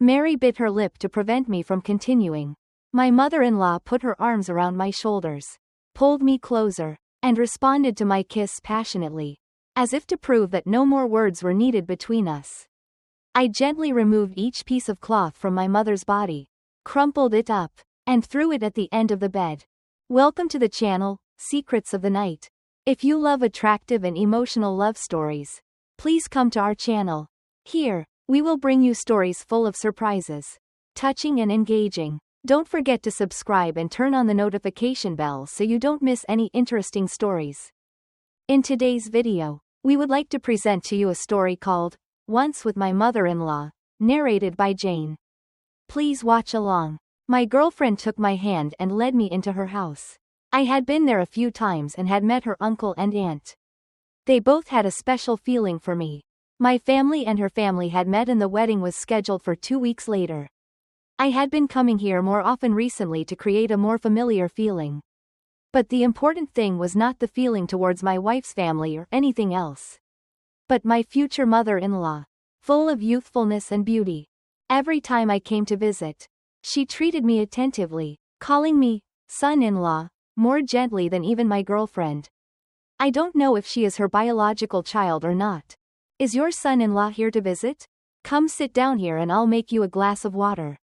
Mary bit her lip to prevent me from continuing. My mother-in-law put her arms around my shoulders, pulled me closer, and responded to my kiss passionately, as if to prove that no more words were needed between us. I gently removed each piece of cloth from my mother's body, crumpled it up, and threw it at the end of the bed. Welcome to the channel, Secrets of the Night. If you love attractive and emotional love stories, please come to our channel. Here, we will bring you stories full of surprises, touching and engaging. Don't forget to subscribe and turn on the notification bell so you don't miss any interesting stories. In today's video, we would like to present to you a story called Once with My Mother-in-Law, narrated by Jane. Please watch along. My girlfriend took my hand and led me into her house. I had been there a few times and had met her uncle and aunt. They both had a special feeling for me. My family and her family had met and the wedding was scheduled for 2 weeks later. I had been coming here more often recently to create a more familiar feeling. But the important thing was not the feeling towards my wife's family or anything else, but my future mother-in-law, full of youthfulness and beauty. Every time I came to visit, she treated me attentively, calling me son-in-law, more gently than even my girlfriend. I don't know if she is her biological child or not. Is your son-in-law here to visit? Come sit down here and I'll make you a glass of water.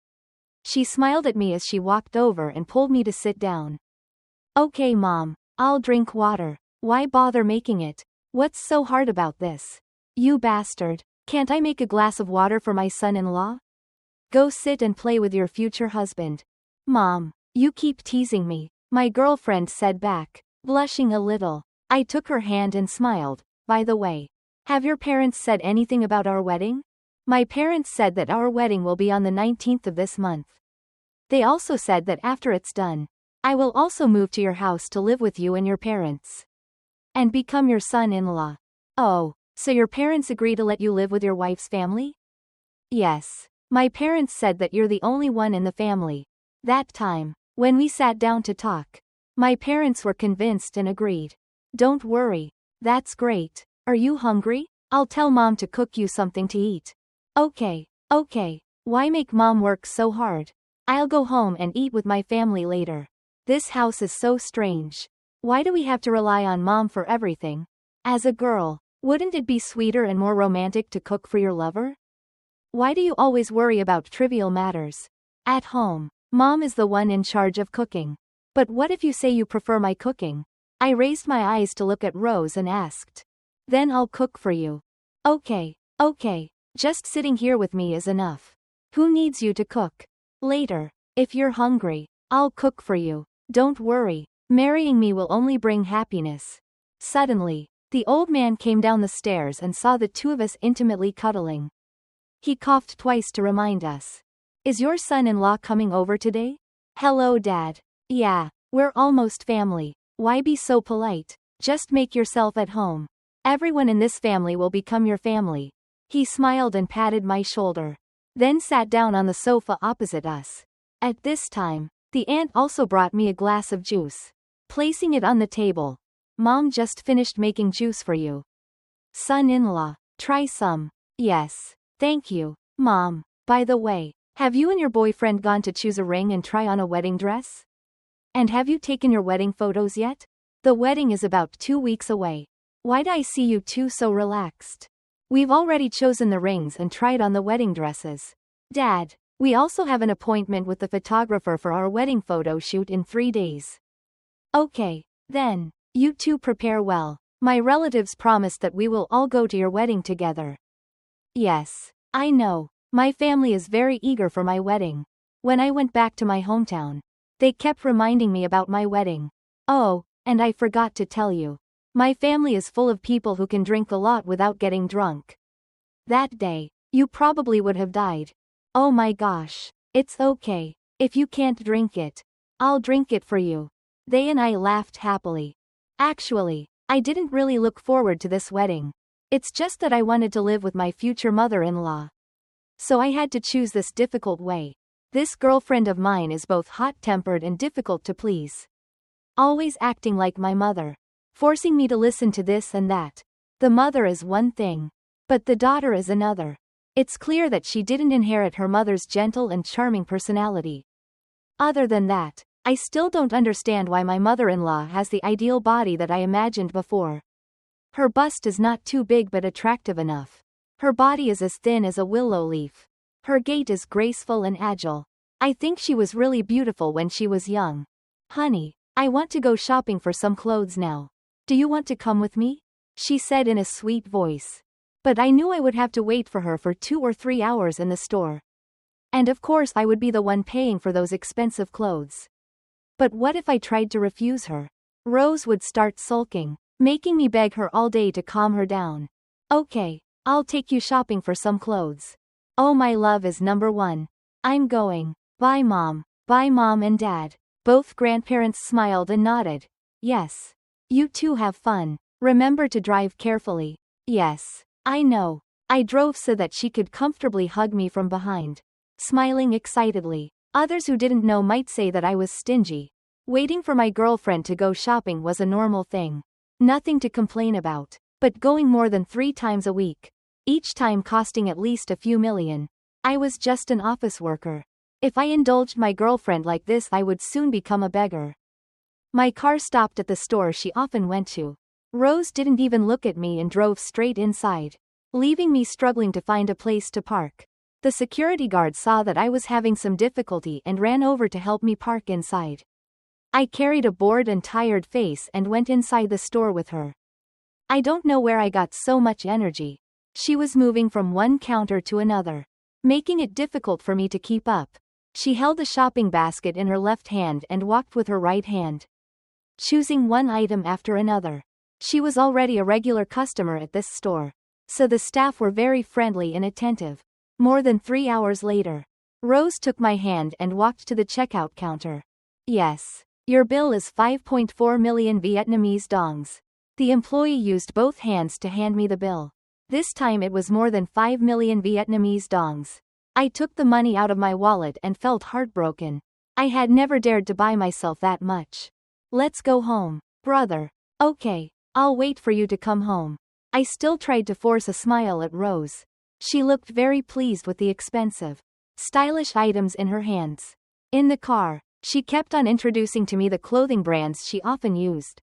She smiled at me as she walked over and pulled me to sit down. Okay, Mom, I'll drink water. Why bother making it? What's so hard about this? You bastard. Can't I make a glass of water for my son-in-law? Go sit and play with your future husband. Mom, you keep teasing me, my girlfriend said back, blushing a little. I took her hand and smiled. By the way, have your parents said anything about our wedding? My parents said that our wedding will be on the 19th of this month. They also said that after it's done, I will also move to your house to live with you and your parents. And become your son-in-law. Oh, so your parents agree to let you live with your wife's family? Yes. My parents said that you're the only one in the family. That time, when we sat down to talk, my parents were convinced and agreed. Don't worry. That's great. Are you hungry? I'll tell Mom to cook you something to eat. Okay. Why make Mom work so hard? I'll go home and eat with my family later. This house is so strange. Why do we have to rely on Mom for everything? As a girl, wouldn't it be sweeter and more romantic to cook for your lover? Why do you always worry about trivial matters? At home, Mom is the one in charge of cooking. But what if you say you prefer my cooking? I raised my eyes to look at Rose and asked. Then I'll cook for you. Okay. Just sitting here with me is enough. Who needs you to cook? Later, if you're hungry, I'll cook for you. Don't worry. Marrying me will only bring happiness. Suddenly, the old man came down the stairs and saw the two of us intimately cuddling. He coughed twice to remind us. Is your son-in-law coming over today? Hello, Dad. Yeah, we're almost family. Why be so polite? Just make yourself at home. Everyone in this family will become your family. He smiled and patted my shoulder, then sat down on the sofa opposite us. At this time, the aunt also brought me a glass of juice, placing it on the table. Mom just finished making juice for you. Son-in-law, try some. Yes, thank you, Mom. By the way, have you and your boyfriend gone to choose a ring and try on a wedding dress? And have you taken your wedding photos yet? The wedding is about 2 weeks away. Why do I see you two so relaxed? We've already chosen the rings and tried on the wedding dresses. Dad, we also have an appointment with the photographer for our wedding photo shoot in 3 days. Okay, then, you two prepare well. My relatives promised that we will all go to your wedding together. Yes, I know. My family is very eager for my wedding. When I went back to my hometown, they kept reminding me about my wedding. Oh, and I forgot to tell you. My family is full of people who can drink a lot without getting drunk. That day, you probably would have died. Oh my gosh. It's okay. If you can't drink it, I'll drink it for you. They and I laughed happily. Actually, I didn't really look forward to this wedding. It's just that I wanted to live with my future mother-in-law. So I had to choose this difficult way. This girlfriend of mine is both hot-tempered and difficult to please. Always acting like my mother, forcing me to listen to this and that. The mother is one thing, but the daughter is another. It's clear that she didn't inherit her mother's gentle and charming personality. Other than that, I still don't understand why my mother-in-law has the ideal body that I imagined before. Her bust is not too big but attractive enough. Her body is as thin as a willow leaf. Her gait is graceful and agile. I think she was really beautiful when she was young. Honey, I want to go shopping for some clothes now. Do you want to come with me? She said in a sweet voice. But I knew I would have to wait for her for 2 or 3 hours in the store. And of course I would be the one paying for those expensive clothes. But what if I tried to refuse her? Rose would start sulking, making me beg her all day to calm her down. Okay, I'll take you shopping for some clothes. Oh, my love is number one. I'm going. Bye mom. Bye mom and dad. Both grandparents smiled and nodded. Yes. You two have fun. Remember to drive carefully. Yes. I know. I drove so that she could comfortably hug me from behind. Smiling excitedly. Others who didn't know might say that I was stingy. Waiting for my girlfriend to go shopping was a normal thing. Nothing to complain about. But going more than 3 times a week, each time costing at least a few million. I was just an office worker. If I indulged my girlfriend like this, I would soon become a beggar. My car stopped at the store she often went to. Rose didn't even look at me and drove straight inside, leaving me struggling to find a place to park. The security guard saw that I was having some difficulty and ran over to help me park inside. I carried a bored and tired face and went inside the store with her. I don't know where I got so much energy. She was moving from one counter to another, making it difficult for me to keep up. She held a shopping basket in her left hand and walked with her right hand, choosing one item after another. She was already a regular customer at this store, so the staff were very friendly and attentive. More than 3 hours later, Rose took my hand and walked to the checkout counter. Yes. Your bill is 5.4 million Vietnamese dongs. The employee used both hands to hand me the bill. This time it was more than 5 million Vietnamese dongs. I took the money out of my wallet and felt heartbroken. I had never dared to buy myself that much. Let's go home, brother. Okay, I'll wait for you to come home. I still tried to force a smile at Rose. She looked very pleased with the expensive, stylish items in her hands. In the car, she kept on introducing to me the clothing brands she often used.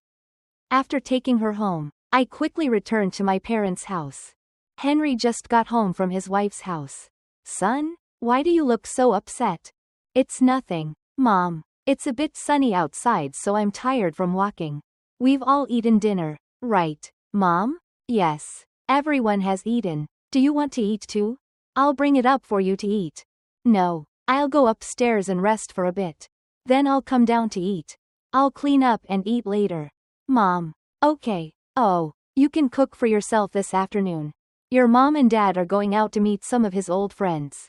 After taking her home, I quickly returned to my parents' house. Henry just got home from his wife's house. Son, why do you look so upset? It's nothing, Mom. It's a bit sunny outside so I'm tired from walking. We've all eaten dinner, right, Mom? Yes. Everyone has eaten. Do you want to eat too? I'll bring it up for you to eat. No, I'll go upstairs and rest for a bit. Then I'll come down to eat. I'll clean up and eat later. Mom. Okay. Oh, you can cook for yourself this afternoon. Your mom and dad are going out to meet some of his old friends.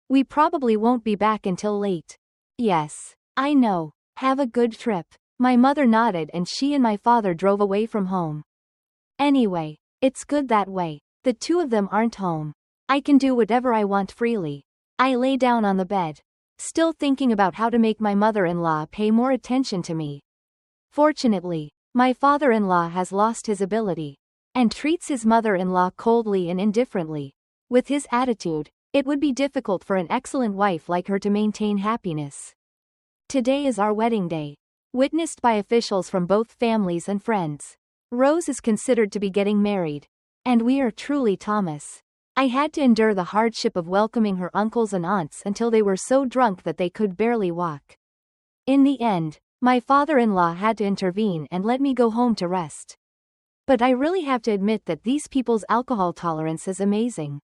We probably won't be back until late. Yes, I know. Have a good trip. My mother nodded and she and my father drove away from home. Anyway, it's good that way. The two of them aren't home. I can do whatever I want freely. I lay down on the bed, still thinking about how to make my mother-in-law pay more attention to me. Fortunately, my father-in-law has lost his ability, and treats his mother-in-law coldly and indifferently. With his attitude, it would be difficult for an excellent wife like her to maintain happiness. Today is our wedding day, witnessed by officials from both families and friends. Rose is considered to be getting married, and we are truly Thomas. I had to endure the hardship of welcoming her uncles and aunts until they were so drunk that they could barely walk. In the end, my father-in-law had to intervene and let me go home to rest. But I really have to admit that these people's alcohol tolerance is amazing.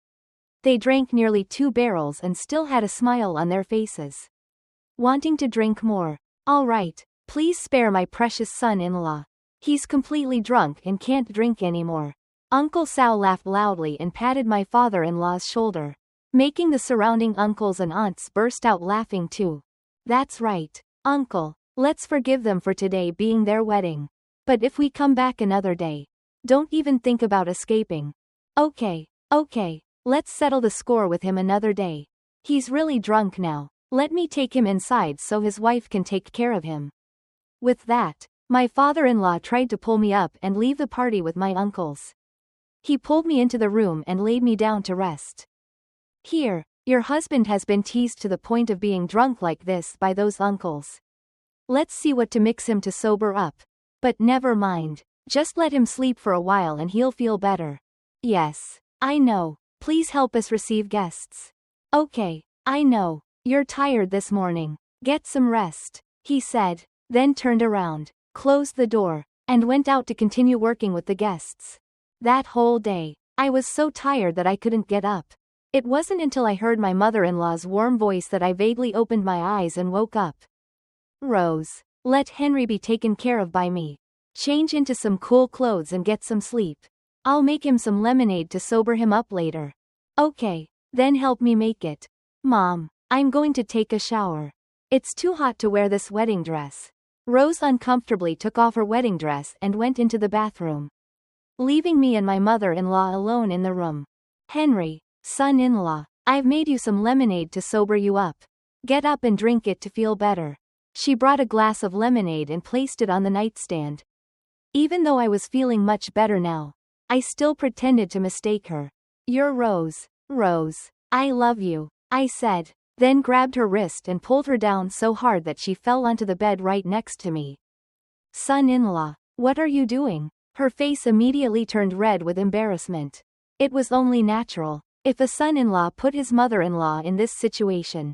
They drank nearly 2 barrels and still had a smile on their faces. Wanting to drink more. All right, please spare my precious son-in-law. He's completely drunk and can't drink anymore. Uncle Sal laughed loudly and patted my father-in-law's shoulder, making the surrounding uncles and aunts burst out laughing too. That's right, Uncle. Let's forgive them for today being their wedding. But if we come back another day, don't even think about escaping. Okay, let's settle the score with him another day. He's really drunk now. Let me take him inside so his wife can take care of him. With that, my father-in-law tried to pull me up and leave the party with my uncles. He pulled me into the room and laid me down to rest. Here, your husband has been teased to the point of being drunk like this by those uncles. Let's see what to mix him to sober up. But never mind. Just let him sleep for a while and he'll feel better. Yes, I know. Please help us receive guests. Okay, I know. You're tired this morning. Get some rest, he said, then turned around, closed the door, and went out to continue working with the guests. That whole day, I was so tired that I couldn't get up. It wasn't until I heard my mother-in-law's warm voice that I vaguely opened my eyes and woke up. Rose, let Henry be taken care of by me. Change into some cool clothes and get some sleep. I'll make him some lemonade to sober him up later. Okay, then help me make it. Mom, I'm going to take a shower. It's too hot to wear this wedding dress. Rose uncomfortably took off her wedding dress and went into the bathroom, leaving me and my mother-in-law alone in the room. Henry, son-in-law, I've made you some lemonade to sober you up. Get up and drink it to feel better. She brought a glass of lemonade and placed it on the nightstand. Even though I was feeling much better now, I still pretended to mistake her. You're Rose. Rose, I love you, I said, then grabbed her wrist and pulled her down so hard that she fell onto the bed right next to me. Son-in-law, what are you doing? Her face immediately turned red with embarrassment. It was only natural. If a son-in-law put his mother-in-law in this situation,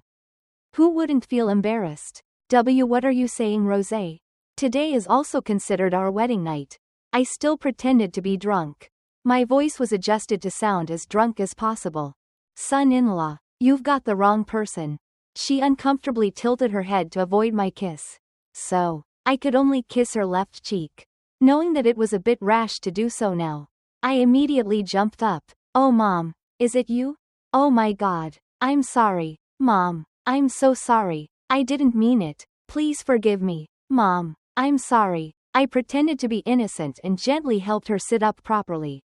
who wouldn't feel embarrassed? What are you saying, Rosé? Today is also considered our wedding night. I still pretended to be drunk. My voice was adjusted to sound as drunk as possible. Son-in-law, you've got the wrong person. She uncomfortably tilted her head to avoid my kiss. So, I could only kiss her left cheek. Knowing that it was a bit rash to do so now, I immediately jumped up. Oh Mom, is it you? Oh my God, I'm sorry, Mom, I'm so sorry. I didn't mean it. Please forgive me, Mom, I'm sorry. I pretended to be innocent and gently helped her sit up properly.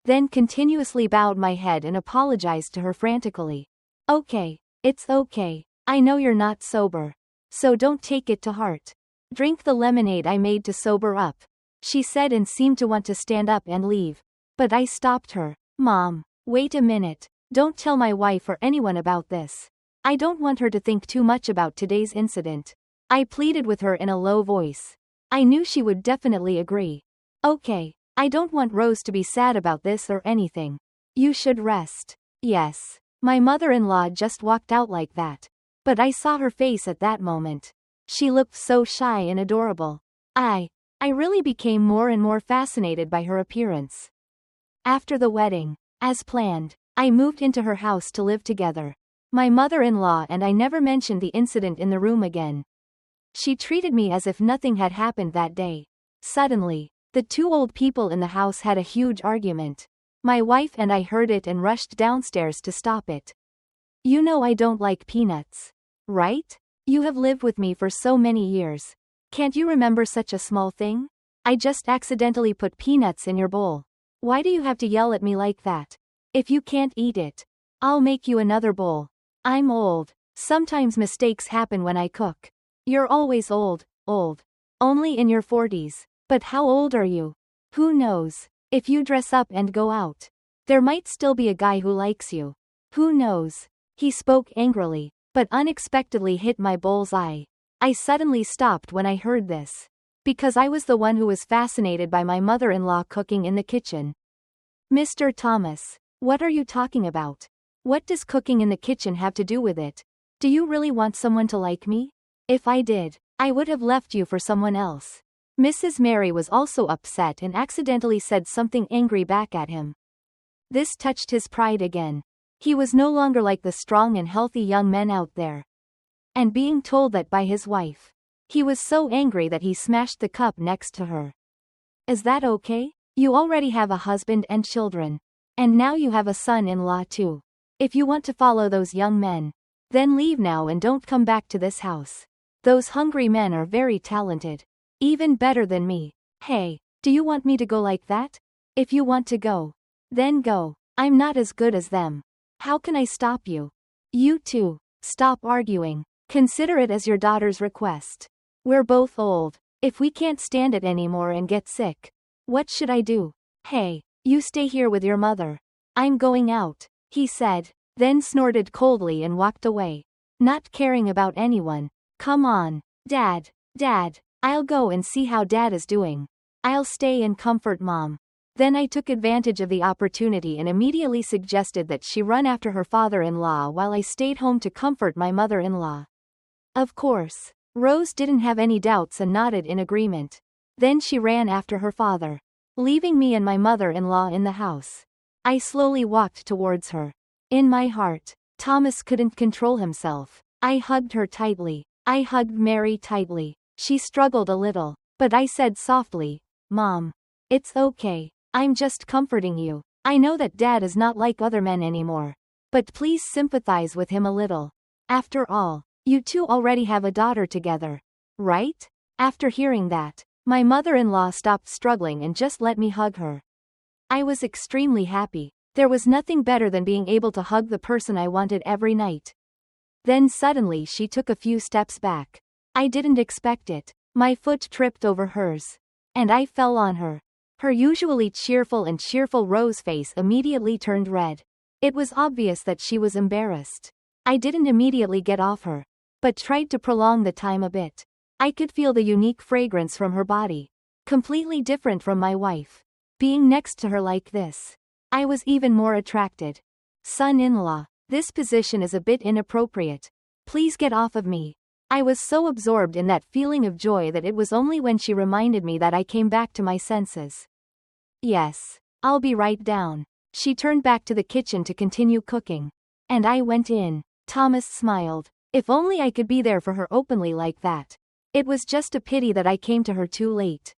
Then continuously bowed my head and apologized to her frantically. Okay, it's okay. I know you're not sober. So don't take it to heart. Drink the lemonade I made to sober up, she said and seemed to want to stand up and leave. But I stopped her. Mom, wait a minute. Don't tell my wife or anyone about this. I don't want her to think too much about today's incident. I pleaded with her in a low voice. I knew she would definitely agree. Okay, I don't want Rose to be sad about this or anything. You should rest. Yes. My mother-in-law just walked out like that. But I saw her face at that moment. She looked so shy and adorable. I really became more and more fascinated by her appearance. After the wedding, as planned, I moved into her house to live together. My mother-in-law and I never mentioned the incident in the room again. She treated me as if nothing had happened that day. Suddenly, the two old people in the house had a huge argument. My wife and I heard it and rushed downstairs to stop it. You know I don't like peanuts, right? You have lived with me for so many years. Can't you remember such a small thing? I just accidentally put peanuts in your bowl. Why do you have to yell at me like that? If you can't eat it, I'll make you another bowl. I'm old. Sometimes mistakes happen when I cook. You're always old. Only in your 40s. But how old are you? Who knows? If you dress up and go out, there might still be a guy who likes you. Who knows? He spoke angrily, but unexpectedly hit my bull's eye. I suddenly stopped when I heard this, because I was the one who was fascinated by my mother-in-law cooking in the kitchen. Mr. Thomas, what are you talking about? What does cooking in the kitchen have to do with it? Do you really want someone to like me? If I did, I would have left you for someone else. Mrs. Mary was also upset and accidentally said something angry back at him. This touched his pride again. He was no longer like the strong and healthy young men out there. And being told that by his wife, he was so angry that he smashed the cup next to her. Is that okay? You already have a husband and children. And now you have a son-in-law too. If you want to follow those young men, then leave now and don't come back to this house. Those hungry men are very talented. Even better than me. Hey, do you want me to go like that? If you want to go, then go. I'm not as good as them. How can I stop you? You two, stop arguing. Consider it as your daughter's request. We're both old. If we can't stand it anymore and get sick, what should I do? Hey, you stay here with your mother. I'm going out, he said. then snorted coldly and walked away, not caring about anyone. Come on, Dad. Dad. I'll go and see how Dad is doing. I'll stay and comfort Mom. Then I took advantage of the opportunity and immediately suggested that she run after her father-in-law while I stayed home to comfort my mother-in-law. Of course, Rose didn't have any doubts and nodded in agreement. Then she ran after her father, leaving me and my mother-in-law in the house. I slowly walked towards her. In my heart, Thomas couldn't control himself. I hugged her tightly. I hugged Mary tightly. She struggled a little, but I said softly, Mom, it's okay. I'm just comforting you. I know that Dad is not like other men anymore. But please sympathize with him a little. After all, you two already have a daughter together, right? After hearing that, my mother-in-law stopped struggling and just let me hug her. I was extremely happy. There was nothing better than being able to hug the person I wanted every night. Then suddenly she took a few steps back. I didn't expect it. My foot tripped over hers, and I fell on her. Her usually cheerful Rose face immediately turned red. It was obvious that she was embarrassed. I didn't immediately get off her, but tried to prolong the time a bit. I could feel the unique fragrance from her body, completely different from my wife. Being next to her like this, I was even more attracted. Son-in-law, this position is a bit inappropriate. Please get off of me. I was so absorbed in that feeling of joy that it was only when she reminded me that I came back to my senses. Yes, I'll be right down. She turned back to the kitchen to continue cooking, and I went in. Thomas smiled. If only I could be there for her openly like that. It was just a pity that I came to her too late.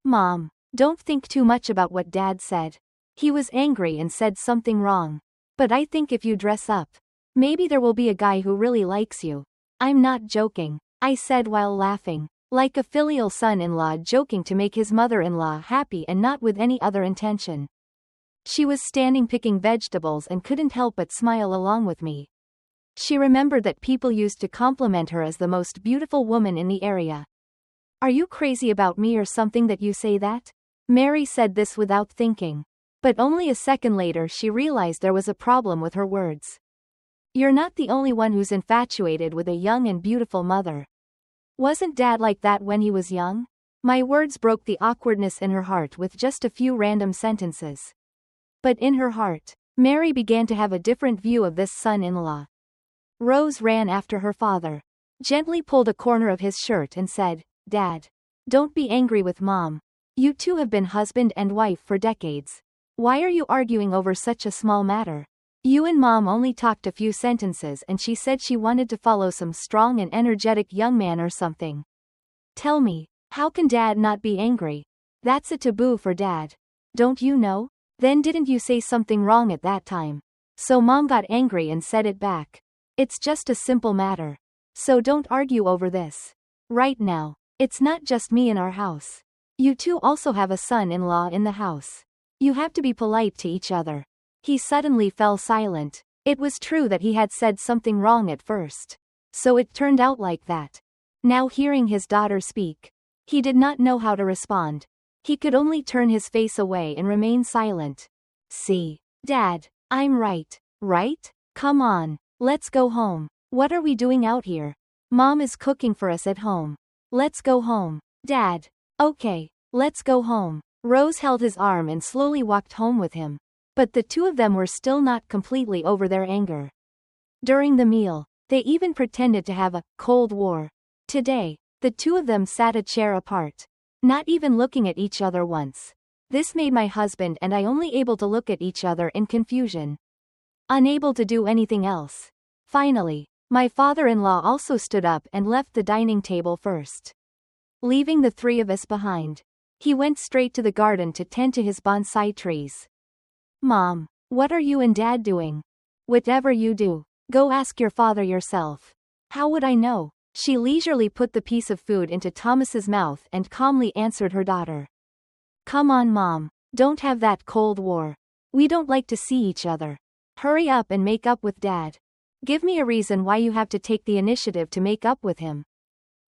Mom, don't think too much about what Dad said. He was angry and said something wrong. But I think if you dress up, maybe there will be a guy who really likes you. I'm not joking, I said while laughing, like a filial son-in-law joking to make his mother-in-law happy and not with any other intention. She was standing picking vegetables and couldn't help but smile along with me. She remembered that people used to compliment her as the most beautiful woman in the area. Are you crazy about me or something that you say that? Mary said this without thinking. But only a second later she realized there was a problem with her words. You're not the only one who's infatuated with a young and beautiful mother. Wasn't Dad like that when he was young? My words broke the awkwardness in her heart with just a few random sentences. But in her heart, Mary began to have a different view of this son-in-law. Rose ran after her father, gently pulled a corner of his shirt and said, Dad, don't be angry with Mom. You two have been husband and wife for decades. Why are you arguing over such a small matter? You and Mom only talked a few sentences and she said she wanted to follow some strong and energetic young man or something. Tell me, how can Dad not be angry? That's a taboo for Dad. Don't you know? Then didn't you say something wrong at that time? So Mom got angry and said it back. It's just a simple matter. So don't argue over this. Right now, it's not just me in our house. You two also have a son-in-law in the house. You have to be polite to each other. He suddenly fell silent. It was true that he had said something wrong at first. So it turned out like that. Now hearing his daughter speak, he did not know how to respond. He could only turn his face away and remain silent. See, Dad, I'm right, right? Come on, let's go home. What are we doing out here? Mom is cooking for us at home. Let's go home. Dad. Okay, let's go home. Rose held his arm and slowly walked home with him. But the two of them were still not completely over their anger. During the meal, they even pretended to have a Cold War. Today, the two of them sat a chair apart, not even looking at each other once. This made my husband and I only able to look at each other in confusion, unable to do anything else. Finally, my father-in-law also stood up and left the dining table first, leaving the three of us behind. He went straight to the garden to tend to his bonsai trees. Mom, what are you and Dad doing? Whatever you do, go ask your father yourself. How would I know? She leisurely put the piece of food into Thomas's mouth and calmly answered her daughter. Come on, Mom, don't have that Cold War. We don't like to see each other. Hurry up and make up with Dad. Give me a reason why you have to take the initiative to make up with him.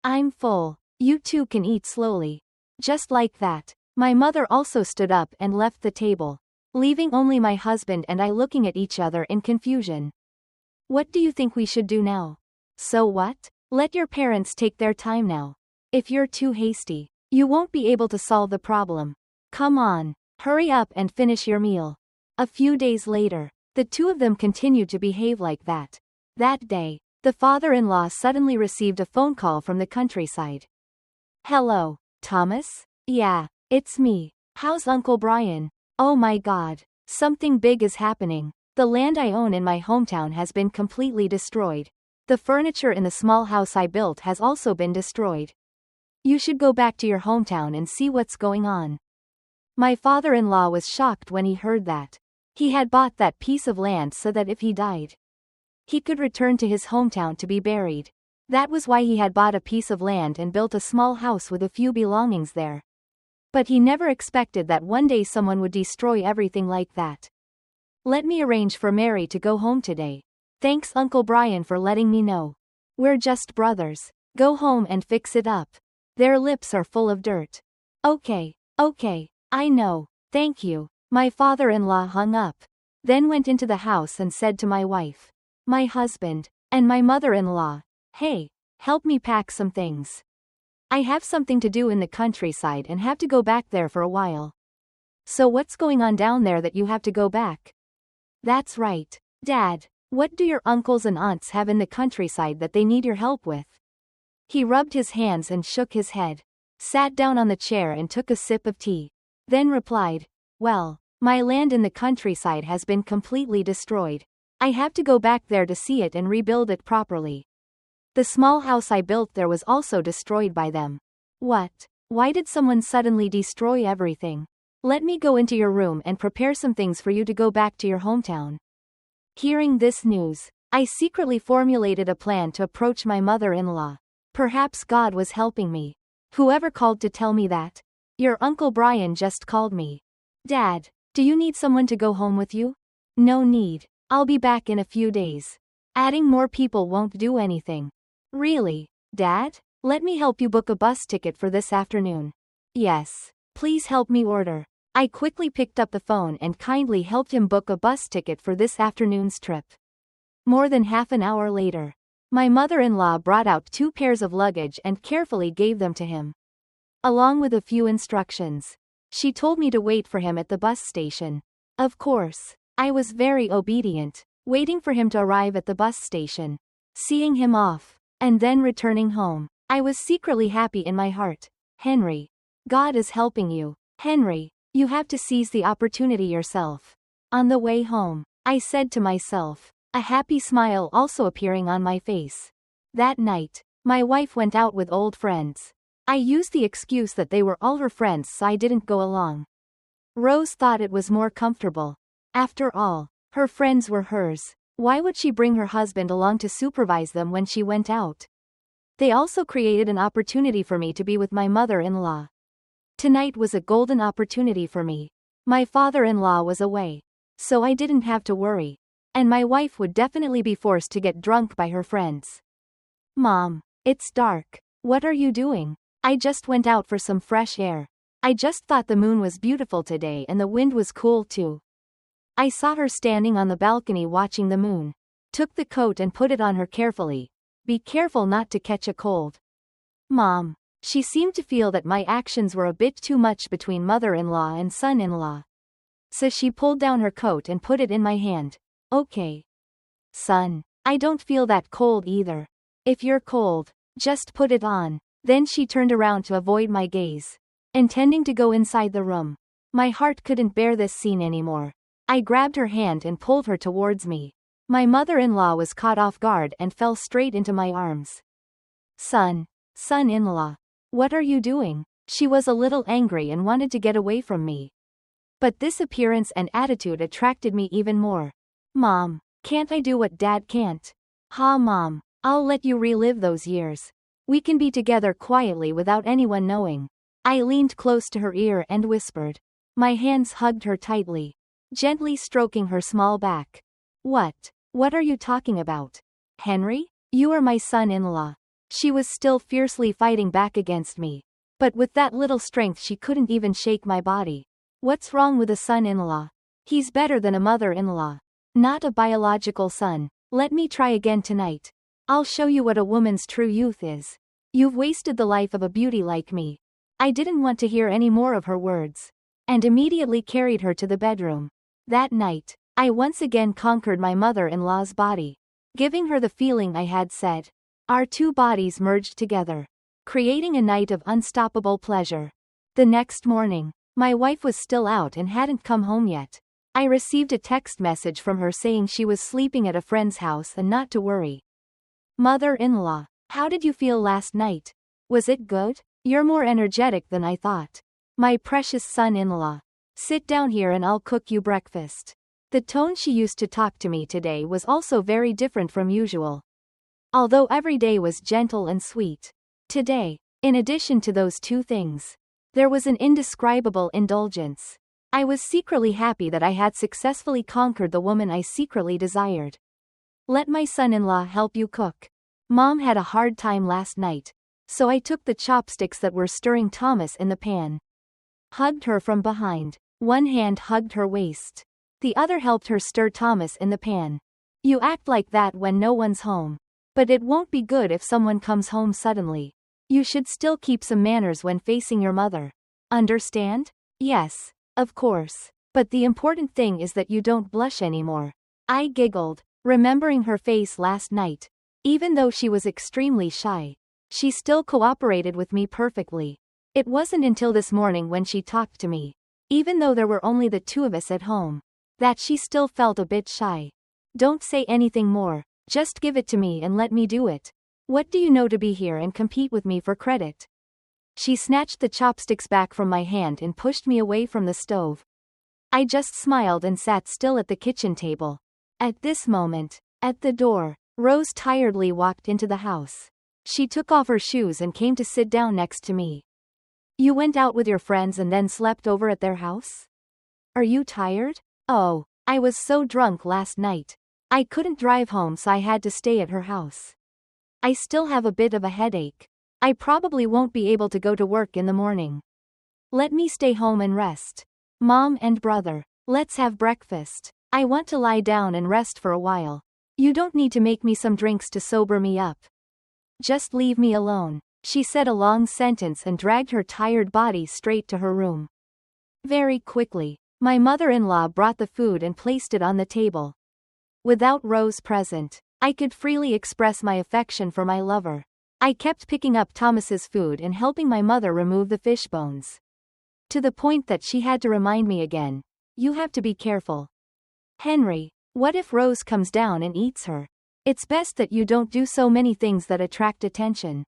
I'm full. You two can eat slowly. Just like that, my mother also stood up and left the table, leaving only my husband and I looking at each other in confusion. What do you think we should do now? So what? Let your parents take their time now. If you're too hasty, you won't be able to solve the problem. Come on, hurry up and finish your meal. A few days later, the two of them continued to behave like that. That day, the father-in-law suddenly received a phone call from the countryside. Hello, Thomas? Yeah, it's me. How's Uncle Brian? Oh my God, something big is happening. The land I own in my hometown has been completely destroyed. The furniture in the small house I built has also been destroyed. You should go back to your hometown and see what's going on. My father-in-law was shocked when he heard that. He had bought that piece of land so that if he died, he could return to his hometown to be buried. That was why he had bought a piece of land and built a small house with a few belongings there. But he never expected that one day someone would destroy everything like that. Let me arrange for Mary to go home today. Thanks Uncle Brian for letting me know. We're just brothers. Go home and fix it up. Their lips are full of dirt. Okay, I know, thank you. My father-in-law hung up. Then went into the house and said to my wife, my husband, and my mother-in-law, hey, help me pack some things. I have something to do in the countryside and have to go back there for a while. So what's going on down there that you have to go back? That's right, Dad. What do your uncles and aunts have in the countryside that they need your help with? He rubbed his hands and shook his head, sat down on the chair and took a sip of tea, then replied, well, my land in the countryside has been completely destroyed. I have to go back there to see it and rebuild it properly. The small house I built there was also destroyed by them. What? Why did someone suddenly destroy everything? Let me go into your room and prepare some things for you to go back to your hometown. Hearing this news, I secretly formulated a plan to approach my mother-in-law. Perhaps God was helping me. Whoever called to tell me that? Your Uncle Brian just called me. Dad, do you need someone to go home with you? No need. I'll be back in a few days. Adding more people won't do anything. Really, Dad? Let me help you book a bus ticket for this afternoon. Yes. Please help me order. I quickly picked up the phone and kindly helped him book a bus ticket for this afternoon's trip. More than half an hour later, my mother-in-law brought out 2 pairs of luggage and carefully gave them to him, along with a few instructions. She told me to wait for him at the bus station. Of course, I was very obedient, waiting for him to arrive at the bus station, seeing him off, and then returning home. I was secretly happy in my heart. Henry, God is helping you. Henry, you have to seize the opportunity yourself. On the way home, I said to myself, a happy smile also appearing on my face. That night, my wife went out with old friends. I used the excuse that they were all her friends so I didn't go along. Rose thought it was more comfortable. After all, her friends were hers. Why would she bring her husband along to supervise them when she went out? They also created an opportunity for me to be with my mother-in-law. Tonight was a golden opportunity for me. My father-in-law was away, so I didn't have to worry, and my wife would definitely be forced to get drunk by her friends. Mom, it's dark. What are you doing? I just went out for some fresh air. I just thought the moon was beautiful today and the wind was cool too. I saw her standing on the balcony watching the moon. Took the coat and put it on her carefully. Be careful not to catch a cold. Mom. She seemed to feel that my actions were a bit too much between mother-in-law and son-in-law. So she pulled down her coat and put it in my hand. Okay. Son, I don't feel that cold either. If you're cold, just put it on. Then she turned around to avoid my gaze, intending to go inside the room. My heart couldn't bear this scene anymore. I grabbed her hand and pulled her towards me. My mother-in-law was caught off guard and fell straight into my arms. Son-in-law. What are you doing? She was a little angry and wanted to get away from me. But this appearance and attitude attracted me even more. Mom, can't I do what Dad can't? Ha Mom, I'll let you relive those years. We can be together quietly without anyone knowing. I leaned close to her ear and whispered. My hands hugged her tightly, gently stroking her small back. What are you talking about? Henry? You are my son-in-law. She was still fiercely fighting back against me. But with that little strength she couldn't even shake my body. What's wrong with a son-in-law? He's better than a mother-in-law. Not a biological son. Let me try again tonight. I'll show you what a woman's true youth is. You've wasted the life of a beauty like me. I didn't want to hear any more of her words, and immediately carried her to the bedroom. That night, I once again conquered my mother-in-law's body, giving her the feeling I had said. Our two bodies merged together, creating a night of unstoppable pleasure. The next morning, my wife was still out and hadn't come home yet. I received a text message from her saying she was sleeping at a friend's house and not to worry. Mother-in-law, how did you feel last night? Was it good? You're more energetic than I thought. My precious son-in-law. Sit down here and I'll cook you breakfast. The tone she used to talk to me today was also very different from usual. Although every day was gentle and sweet, today, in addition to those two things, there was an indescribable indulgence. I was secretly happy that I had successfully conquered the woman I secretly desired. Let my son-in-law help you cook. Mom had a hard time last night, so I took the chopsticks that were stirring Thomas in the pan. Hugged her from behind. One hand hugged her waist. The other helped her stir Thomas in the pan. You act like that when no one's home. But it won't be good if someone comes home suddenly. You should still keep some manners when facing your mother. Understand? Yes, of course. But the important thing is that you don't blush anymore. I giggled, remembering her face last night. Even though she was extremely shy, she still cooperated with me perfectly. It wasn't until this morning when she talked to me, even though there were only the two of us at home, that she still felt a bit shy. Don't say anything more, just give it to me and let me do it. What do you know to be here and compete with me for credit? She snatched the chopsticks back from my hand and pushed me away from the stove. I just smiled and sat still at the kitchen table. At this moment, at the door, Rose tiredly walked into the house. She took off her shoes and came to sit down next to me. You went out with your friends and then slept over at their house? Are you tired? Oh, I was so drunk last night. I couldn't drive home, so I had to stay at her house. I still have a bit of a headache. I probably won't be able to go to work in the morning. Let me stay home and rest. Mom and brother, let's have breakfast. I want to lie down and rest for a while. You don't need to make me some drinks to sober me up. Just leave me alone. She said a long sentence and dragged her tired body straight to her room. Very quickly, my mother-in-law brought the food and placed it on the table. Without Rose present, I could freely express my affection for my lover. I kept picking up Thomas's food and helping my mother remove the fish bones. To the point that she had to remind me again, you have to be careful. Henry, what if Rose comes down and eats her? It's best that you don't do so many things that attract attention.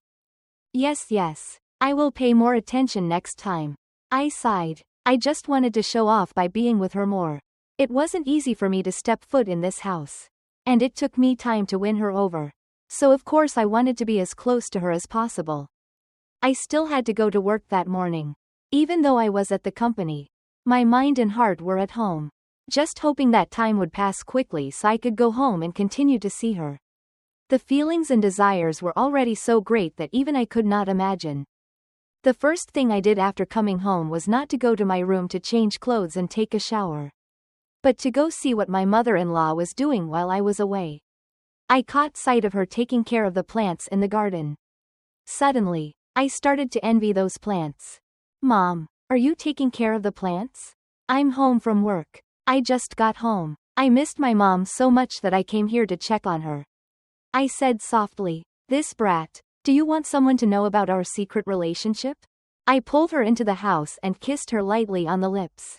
Yes, I will pay more attention next time. I sighed. I just wanted to show off by being with her more. It wasn't easy for me to step foot in this house. And it took me time to win her over. So of course I wanted to be as close to her as possible. I still had to go to work that morning. Even though I was at the company, my mind and heart were at home. Just hoping that time would pass quickly so I could go home and continue to see her. The feelings and desires were already so great that even I could not imagine. The first thing I did after coming home was not to go to my room to change clothes and take a shower, but to go see what my mother-in-law was doing while I was away. I caught sight of her taking care of the plants in the garden. Suddenly, I started to envy those plants. Mom, are you taking care of the plants? I'm home from work. I just got home. I missed my mom so much that I came here to check on her. I said softly, this brat, do you want someone to know about our secret relationship? I pulled her into the house and kissed her lightly on the lips.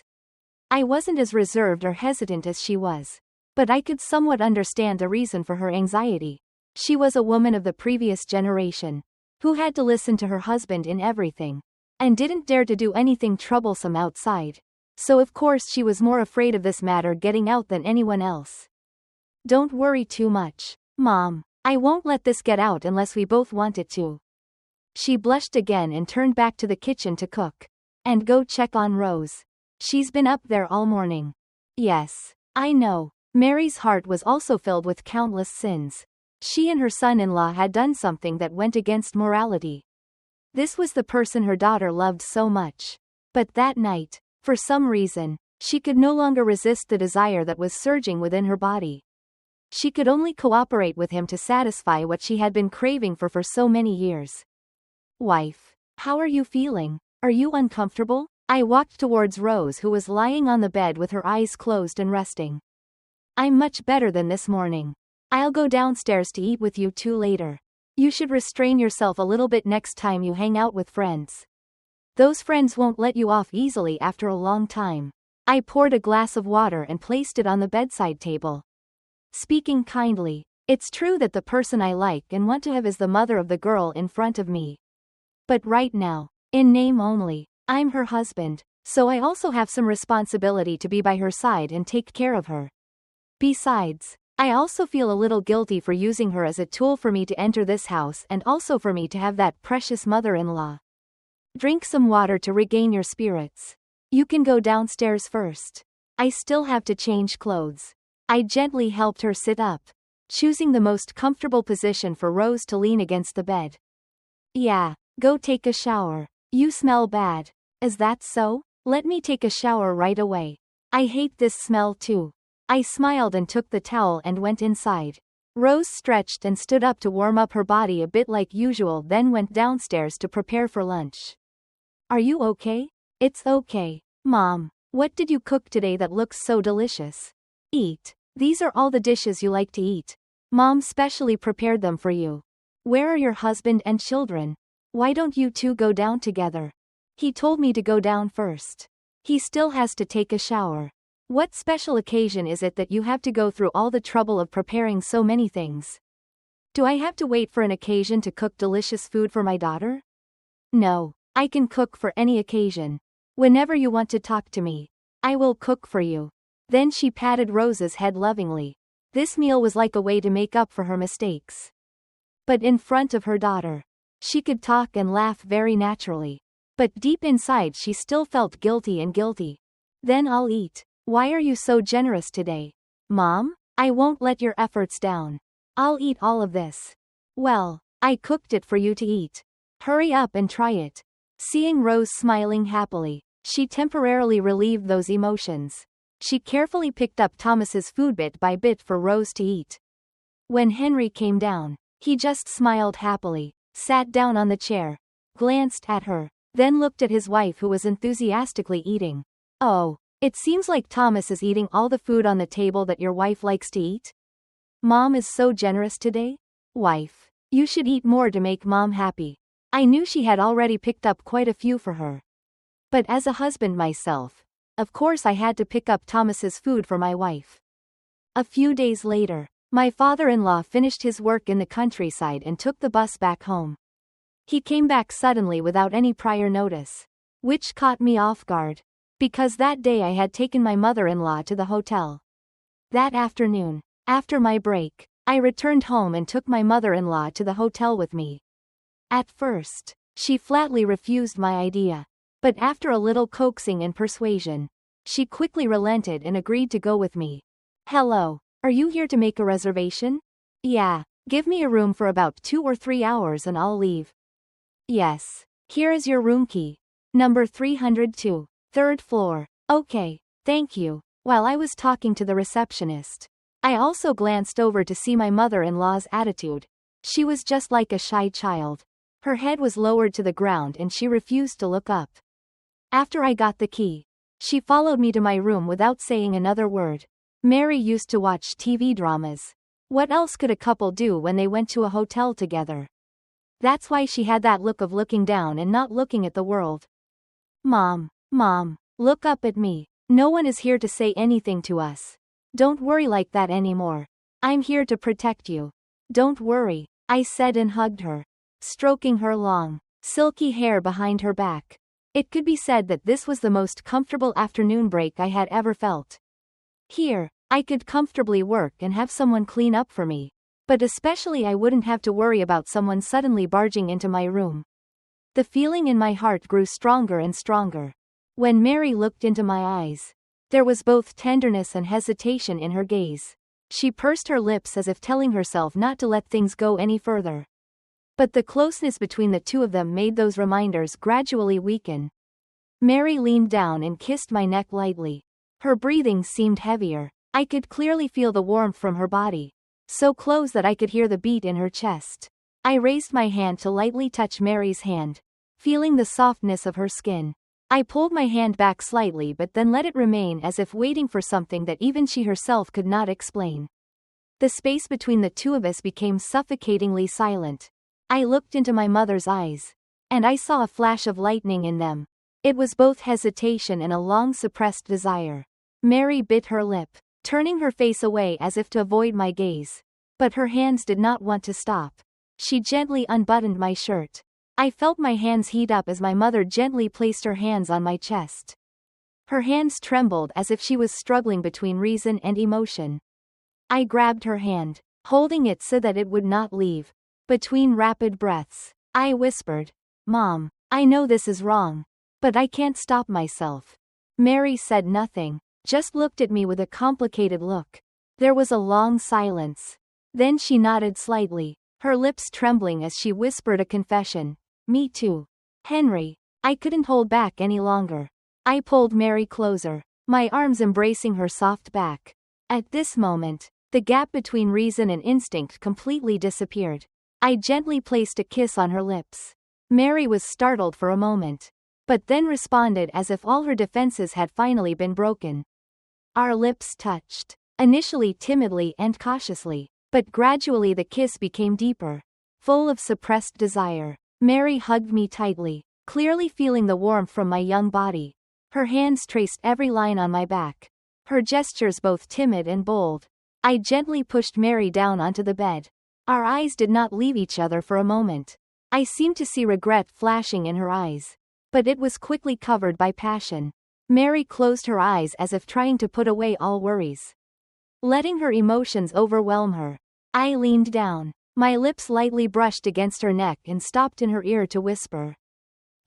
I wasn't as reserved or hesitant as she was, but I could somewhat understand the reason for her anxiety. She was a woman of the previous generation, who had to listen to her husband in everything, and didn't dare to do anything troublesome outside. So of course she was more afraid of this matter getting out than anyone else. Don't worry too much, Mom. I won't let this get out unless we both want it to. She blushed again and turned back to the kitchen to cook. And go check on Rose. She's been up there all morning. Yes, I know. Mary's heart was also filled with countless sins. She and her son-in-law had done something that went against morality. This was the person her daughter loved so much. But that night, for some reason, She could no longer resist the desire that was surging within her body. She could only cooperate with him to satisfy what she had been craving for so many years. Wife, how are you feeling? Are you uncomfortable? I walked towards Rose, who was lying on the bed with her eyes closed and resting. I'm much better than this morning. I'll go downstairs to eat with you two later. You should restrain yourself a little bit next time you hang out with friends. Those friends won't let you off easily after a long time. I poured a glass of water and placed it on the bedside table. Speaking kindly, it's true that the person I like and want to have is the mother of the girl in front of me. But right now, in name only, I'm her husband, so I also have some responsibility to be by her side and take care of her. Besides, I also feel a little guilty for using her as a tool for me to enter this house and also for me to have that precious mother-in-law. Drink some water to regain your spirits. You can go downstairs first. I still have to change clothes. I gently helped her sit up, choosing the most comfortable position for Rose to lean against the bed. Yeah, go take a shower. You smell bad. Is that so? Let me take a shower right away. I hate this smell too. I smiled and took the towel and went inside. Rose stretched and stood up to warm up her body a bit like usual, then went downstairs to prepare for lunch. Are you okay? It's okay, Mom. What did you cook today that looks so delicious? Eat. These are all the dishes you like to eat. Mom specially prepared them for you. Where are your husband and children? Why don't you two go down together? He told me to go down first. He still has to take a shower. What special occasion is it that you have to go through all the trouble of preparing so many things? Do I have to wait for an occasion to cook delicious food for my daughter? No, I can cook for any occasion. Whenever you want to talk to me, I will cook for you. Then she patted Rose's head lovingly. This meal was like a way to make up for her mistakes. But in front of her daughter, she could talk and laugh very naturally. But deep inside she still felt guilty. Then I'll eat. Why are you so generous today? Mom, I won't let your efforts down. I'll eat all of this. Well, I cooked it for you to eat. Hurry up and try it. Seeing Rose smiling happily, she temporarily relieved those emotions. She carefully picked up Thomas's food bit by bit for Rose to eat. When Henry came down, he just smiled happily, sat down on the chair, glanced at her, then looked at his wife who was enthusiastically eating. Oh, it seems like Thomas is eating all the food on the table that your wife likes to eat? Mom is so generous today? Wife, you should eat more to make Mom happy. I knew she had already picked up quite a few for her. But as a husband myself, of course I had to pick up Thomas's food for my wife. A few days later, my father-in-law finished his work in the countryside and took the bus back home. He came back suddenly without any prior notice, which caught me off guard, because that day I had taken my mother-in-law to the hotel. That afternoon, after my break, I returned home and took my mother-in-law to the hotel with me. At first, she flatly refused my idea. But after a little coaxing and persuasion, she quickly relented and agreed to go with me. Hello, are you here to make a reservation? Yeah, give me a room for about 2 or 3 hours and I'll leave. Yes, here is your room key. Number 302, 3rd floor. Okay, thank you. While I was talking to the receptionist, I also glanced over to see my mother-in-law's attitude. She was just like a shy child. Her head was lowered to the ground and she refused to look up. After I got the key, she followed me to my room without saying another word. Mary used to watch TV dramas. What else could a couple do when they went to a hotel together? That's why she had that look of looking down and not looking at the world. Mom, look up at me. No one is here to say anything to us. Don't worry like that anymore. I'm here to protect you. Don't worry, I said and hugged her, stroking her long, silky hair behind her back. It could be said that this was the most comfortable afternoon break I had ever felt. Here, I could comfortably work and have someone clean up for me. But especially I wouldn't have to worry about someone suddenly barging into my room. The feeling in my heart grew stronger and stronger. When Mary looked into my eyes, there was both tenderness and hesitation in her gaze. She pursed her lips as if telling herself not to let things go any further. But the closeness between the two of them made those reminders gradually weaken. Mary leaned down and kissed my neck lightly. Her breathing seemed heavier. I could clearly feel the warmth from her body, so close that I could hear the beat in her chest. I raised my hand to lightly touch Mary's hand, feeling the softness of her skin. I pulled my hand back slightly but then let it remain as if waiting for something that even she herself could not explain. The space between the two of us became suffocatingly silent. I looked into my mother's eyes, and I saw a flash of lightning in them. It was both hesitation and a long-suppressed desire. Mary bit her lip, turning her face away as if to avoid my gaze. But her hands did not want to stop. She gently unbuttoned my shirt. I felt my hands heat up as my mother gently placed her hands on my chest. Her hands trembled as if she was struggling between reason and emotion. I grabbed her hand, holding it so that it would not leave. Between rapid breaths, I whispered, "Mom, I know this is wrong, but I can't stop myself." Mary said nothing, just looked at me with a complicated look. There was a long silence. Then she nodded slightly, her lips trembling as she whispered a confession. "Me too, Henry." I couldn't hold back any longer. I pulled Mary closer, my arms embracing her soft back. At this moment, the gap between reason and instinct completely disappeared. I gently placed a kiss on her lips. Mary was startled for a moment, but then responded as if all her defenses had finally been broken. Our lips touched, initially timidly and cautiously, but gradually the kiss became deeper, full of suppressed desire. Mary hugged me tightly, clearly feeling the warmth from my young body. Her hands traced every line on my back, her gestures both timid and bold. I gently pushed Mary down onto the bed. Our eyes did not leave each other for a moment. I seemed to see regret flashing in her eyes, but it was quickly covered by passion. Mary closed her eyes as if trying to put away all worries, letting her emotions overwhelm her. I leaned down. My lips lightly brushed against her neck and stopped in her ear to whisper,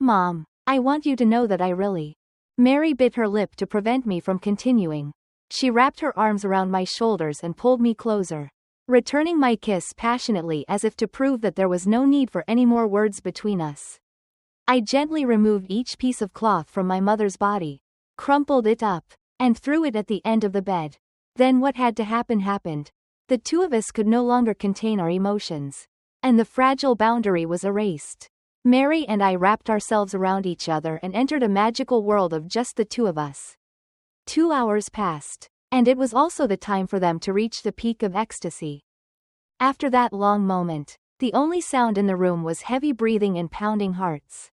"Mom, I want you to know that I really..." Mary bit her lip to prevent me from continuing. She wrapped her arms around my shoulders and pulled me closer, returning my kiss passionately as if to prove that there was no need for any more words between us. I gently removed each piece of cloth from my mother's body, crumpled it up, and threw it at the end of the bed. Then what had to happen happened. The two of us could no longer contain our emotions, and the fragile boundary was erased. Mary and I wrapped ourselves around each other and entered a magical world of just the two of us. 2 hours passed, and it was also the time for them to reach the peak of ecstasy. After that long moment, the only sound in the room was heavy breathing and pounding hearts.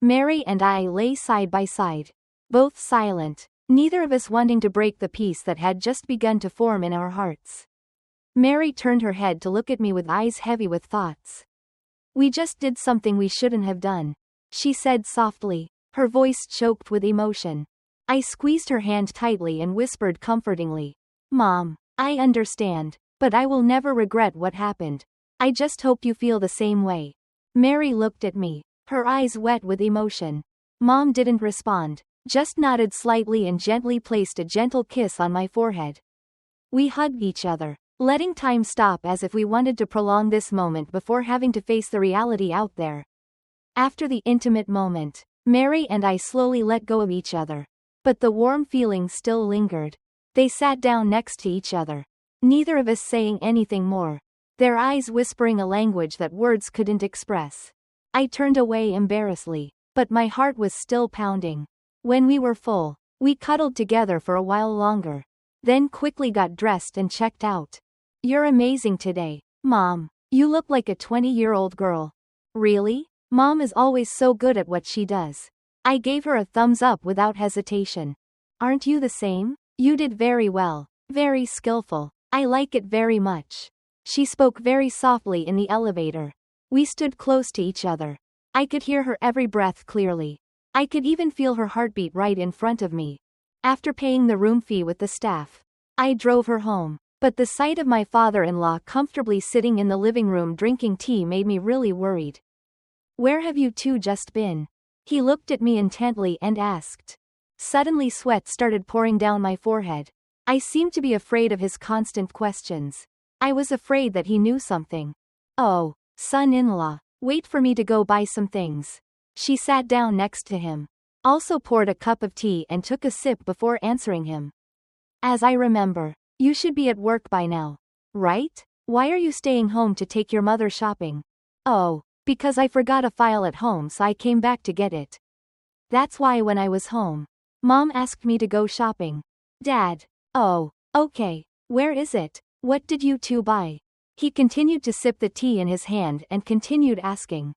Mary and I lay side by side, both silent, neither of us wanting to break the peace that had just begun to form in our hearts. Mary turned her head to look at me with eyes heavy with thoughts. "We just did something we shouldn't have done," she said softly, her voice choked with emotion. I squeezed her hand tightly and whispered comfortingly, "Mom, I understand, but I will never regret what happened. I just hope you feel the same way." Mary looked at me, her eyes wet with emotion. Mom didn't respond, just nodded slightly and gently placed a gentle kiss on my forehead. We hugged each other, letting time stop as if we wanted to prolong this moment before having to face the reality out there. After the intimate moment, Mary and I slowly let go of each other, but the warm feeling still lingered. They sat down next to each other, neither of us saying anything more, their eyes whispering a language that words couldn't express. I turned away embarrassedly, but my heart was still pounding. When we were full, we cuddled together for a while longer, then quickly got dressed and checked out. "You're amazing today, Mom. You look like a 20-year-old girl." "Really? Mom is always so good at what she does." I gave her a thumbs up without hesitation. "Aren't you the same? You did very well. Very skillful. I like it very much." She spoke very softly in the elevator. We stood close to each other. I could hear her every breath clearly. I could even feel her heartbeat right in front of me. After paying the room fee with the staff, I drove her home. But the sight of my father-in-law comfortably sitting in the living room drinking tea made me really worried. "Where have you two just been?" He looked at me intently and asked. Suddenly sweat started pouring down my forehead. I seemed to be afraid of his constant questions. I was afraid that he knew something. "Oh, son-in-law, wait for me to go buy some things." She sat down next to him. also poured a cup of tea and took a sip before answering him. As I remember, you should be at work by now. Right? Why are you staying home to take your mother shopping? Oh, because I forgot a file at home so I came back to get it. That's why when I was home, Mom asked me to go shopping. Dad. Oh, okay. Where is it? What did you two buy? He continued to sip the tea in his hand and continued asking.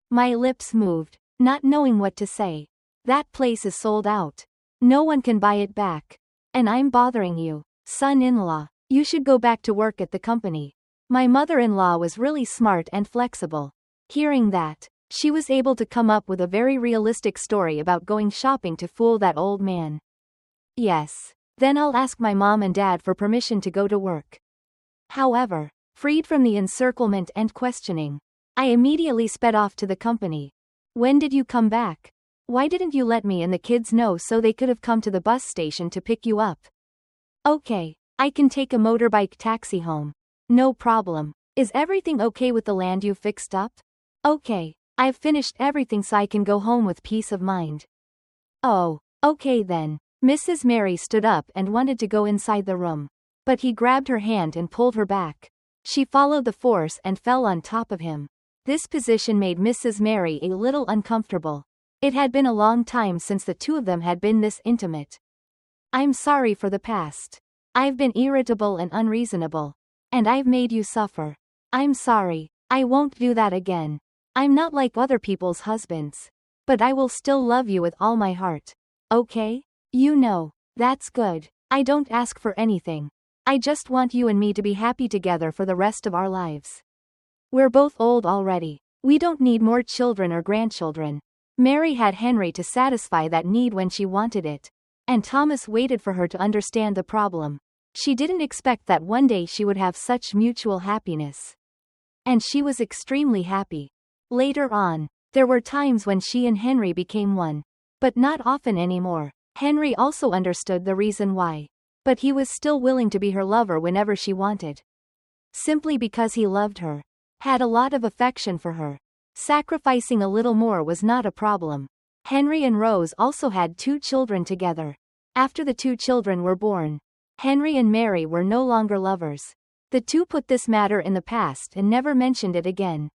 My lips moved, not knowing what to say. That place is sold out. No one can buy it back. And I'm bothering you, son-in-law. You should go back to work at the company. My mother-in-law was really smart and flexible. Hearing that, she was able to come up with a very realistic story about going shopping to fool that old man. Yes. Then I'll ask my mom and dad for permission to go to work. However, freed from the encirclement and questioning, I immediately sped off to the company. When did you come back? Why didn't you let me and the kids know so they could have come to the bus station to pick you up? Okay, I can take a motorbike taxi home. No problem. Is everything okay with the land you fixed up? Okay, I've finished everything so I can go home with peace of mind. Oh, okay then. Mrs. Mary stood up and wanted to go inside the room. But he grabbed her hand and pulled her back. She followed the force and fell on top of him. This position made Mrs. Mary a little uncomfortable. It had been a long time since the two of them had been this intimate. I'm sorry for the past. I've been irritable and unreasonable. And I've made you suffer. I'm sorry. I won't do that again. I'm not like other people's husbands. But I will still love you with all my heart. Okay? You know, that's good. I don't ask for anything. I just want you and me to be happy together for the rest of our lives. We're both old already. We don't need more children or grandchildren. Mary had Henry to satisfy that need when she wanted it. And Thomas waited for her to understand the problem. She didn't expect that one day she would have such mutual happiness. And she was extremely happy. Later on, there were times when she and Henry became one. But not often anymore. Henry also understood the reason why. But he was still willing to be her lover whenever she wanted. Simply because he loved her. Had a lot of affection for her. Sacrificing a little more was not a problem. Henry and Rose also had 2 children together. After the 2 children were born, Henry and Mary were no longer lovers. The two put this matter in the past and never mentioned it again.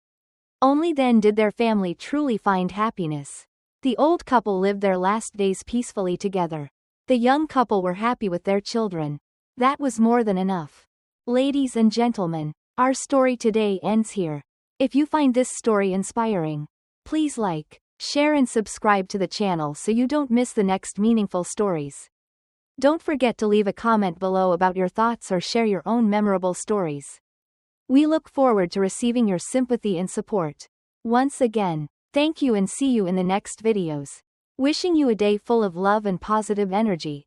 Only then did their family truly find happiness. The old couple lived their last days peacefully together. The young couple were happy with their children. That was more than enough. Ladies and gentlemen, our story today ends here. If you find this story inspiring, please like, share and subscribe to the channel so you don't miss the next meaningful stories. Don't forget to leave a comment below about your thoughts or share your own memorable stories. We look forward to receiving your sympathy and support. Once again, thank you and see you in the next videos. Wishing you a day full of love and positive energy.